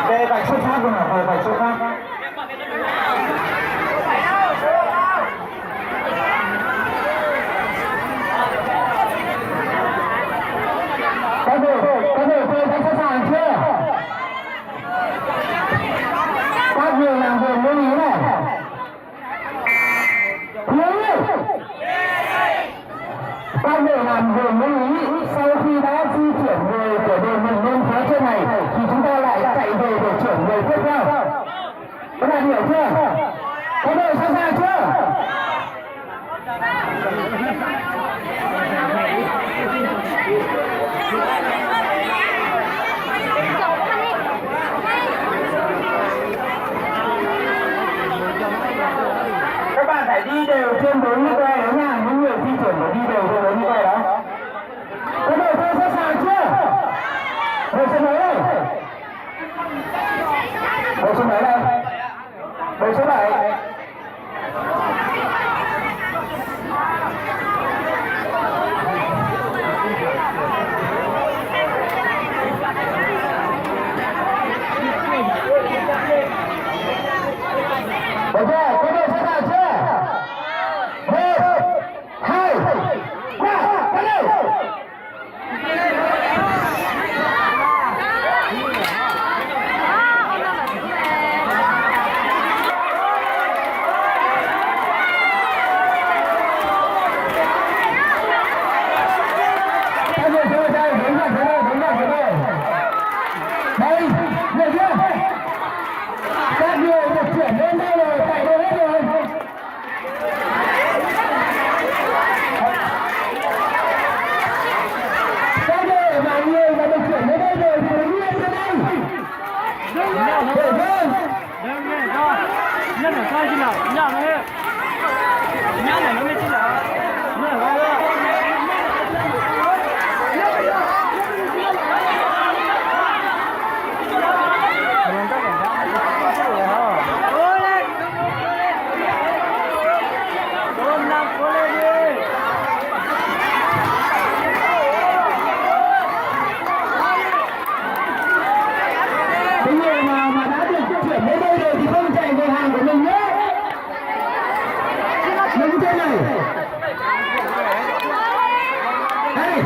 Về vạch xuất phát luôn hả? Vạch xuất phát. Các đội thuê đã sẵn sàng chưa? Các người làm vườn lưu ý này. Các người làm vườn lưu ý, sau khi đã di chuyển người của đội mình lên phía trên này thì chúng ta lại chạy về để chuyển người tiếp theo. Các bạn hiểu chưa? Các đội sẵn sàng chưa? Các bạn phải đi đều trên 4 như quay đó nha, những người di chuyển phải đi đều trên 4 như quay đó. Các đội thuê sẵn sàng chưa? Đội số mấy đây? Đội số mấy đây? Đội số 7. Được chưa? Các đội sẵn sàng chưa? 1, 2, 3, bắt đầu! Đây, được chưa? Các người được chuyển lên đây rồi, chạy đâu hết rồi. Các người mà người mà được chuyển lên đây rồi thì đứng lên trên đây. Được chưa? Nhắc là sai chứ nào, nhắc nó hết. Nhắc này nó mới chứ nào. Nhắc là sai đó. Những người nào mà đã được chuyển đến đây rồi thì không chạy về hàng của mình nhé. Đứng trên này. Đây.